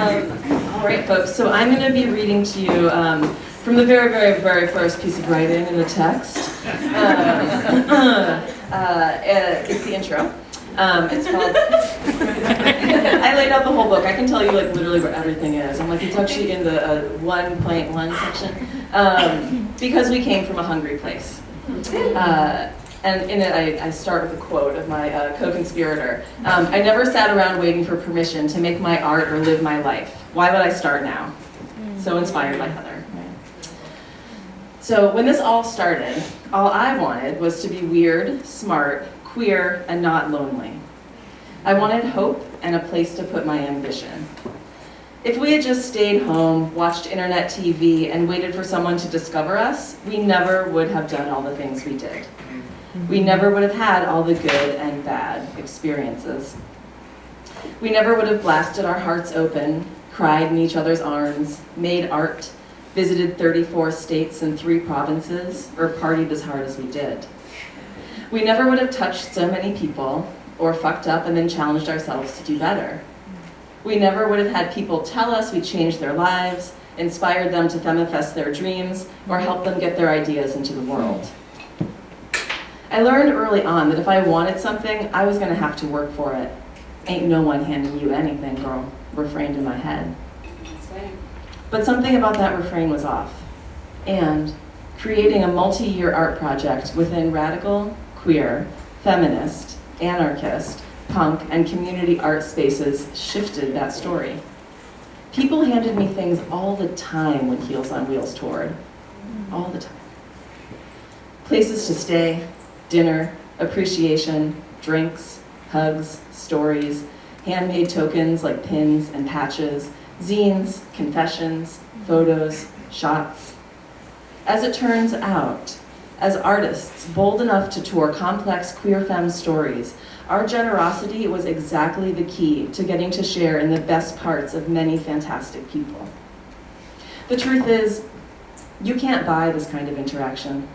All right, folks, so I'm going to be reading to you from the very, very, very first piece of writing in the text. It's the intro. It's called, I laid out the whole book. I can tell you like literally where everything is. I'm like, it's actually in the 1.1 section, because we came from a hungry place. And in it, I start with a quote of my co-conspirator. I never sat around waiting for permission to make my art or live my life. Why would I start now? So inspired by Heather. So when this all started, all I wanted was to be weird, smart, queer, and not lonely. I wanted hope and a place to put my ambition. If we had just stayed home, watched internet TV, and waited for someone to discover us, we never would have done all the things we did. We never would have had all the good and bad experiences. We never would have blasted our hearts open, cried in each other's arms, made art, visited 34 states and 3 provinces, or partied as hard as we did. We never would have touched so many people, or fucked up and then challenged ourselves to do better. We never would have had people tell us we changed their lives, inspired them to femifest their dreams, or helped them get their ideas into the world. I learned early on that if I wanted something, I was gonna have to work for it. Ain't no one handing you anything, girl, refrained in my head. That's right. But something about that refrain was off. And creating a multi-year art project within radical, queer, feminist, anarchist, punk, and community art spaces shifted that story. People handed me things all the time when Heels on Wheels toured. All the time. Places to stay, dinner, appreciation, drinks, hugs, stories, handmade tokens like pins and patches, zines, confessions, photos, shots. As it turns out, as artists bold enough to tour complex queer femme stories, our generosity was exactly the key to getting to share in the best parts of many fantastic people. The truth is, you can't buy this kind of interaction.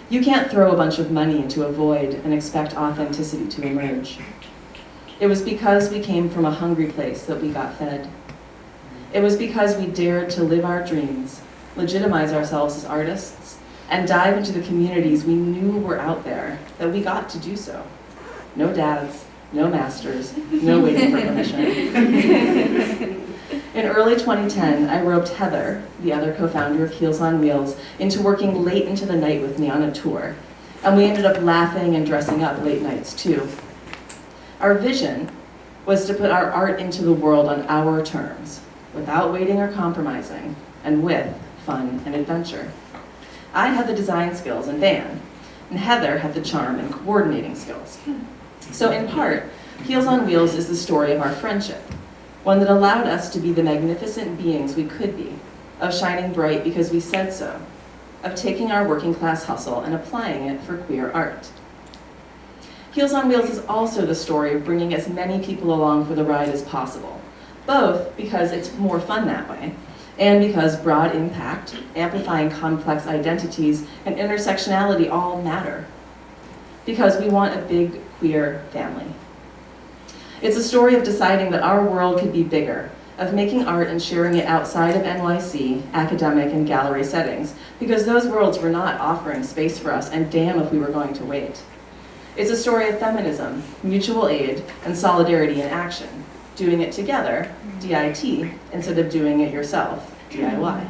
You can't throw a bunch of money into a void and expect authenticity to emerge. It was because we came from a hungry place that we got fed. It was because we dared to live our dreams, legitimize ourselves as artists, and dive into the communities we knew were out there that we got to do so. No dads, no masters, no waiting for permission. In early 2010, I roped Heather, the other co-founder of Heels on Wheels, into working late into the night with me on a tour. And we ended up laughing and dressing up late nights too. Our vision was to put our art into the world on our terms, without waiting or compromising, and with fun and adventure. I had the design skills and Van, and Heather had the charm and coordinating skills. So in part, Heels on Wheels is the story of our friendship, one that allowed us to be the magnificent beings we could be, of shining bright because we said so, of taking our working class hustle and applying it for queer art. Heels on Wheels is also the story of bringing as many people along for the ride as possible, both because it's more fun that way, and because broad impact, amplifying complex identities, and intersectionality all matter. Because we want a big queer family. It's a story of deciding that our world could be bigger, of making art and sharing it outside of NYC, academic and gallery settings, because those worlds were not offering space for us, and damn if we were going to wait. It's a story of feminism, mutual aid, and solidarity in action, doing it together, DIT, instead of doing it yourself, DIY.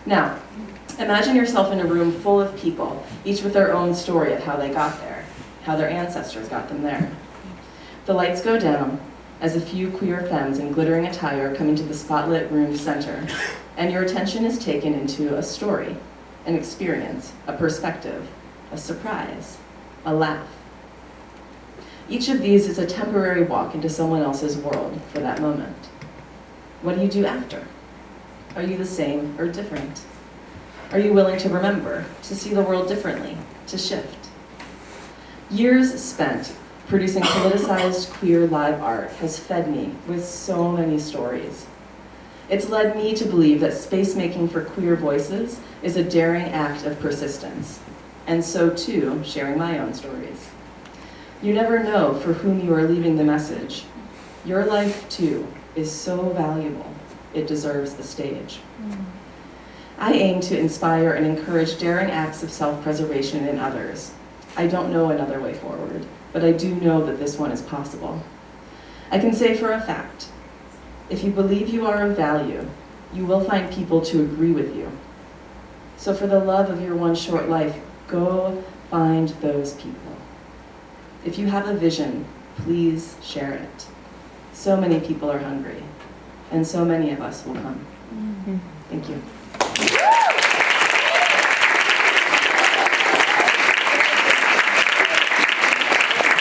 Now, imagine yourself in a room full of people, each with their own story of how they got there, how their ancestors got them there. The lights go down as a few queer femmes in glittering attire come into the spotlit room center, and your attention is taken into a story, an experience, a perspective, a surprise, a laugh. Each of these is a temporary walk into someone else's world for that moment. What do you do after? Are you the same or different? Are you willing to remember, to see the world differently, to shift? Years spent producing politicized queer live art has fed me with so many stories. It's led me to believe that space making for queer voices is a daring act of persistence, and so too, sharing my own stories. You never know for whom you are leaving the message. Your life, too, is so valuable, it deserves the stage. I aim to inspire and encourage daring acts of self-preservation in others. I don't know another way forward, but I do know that this one is possible. I can say for a fact, if you believe you are of value, you will find people to agree with you. So for the love of your one short life, go find those people. If you have a vision, please share it. So many people are hungry, and so many of us will come. Thank you.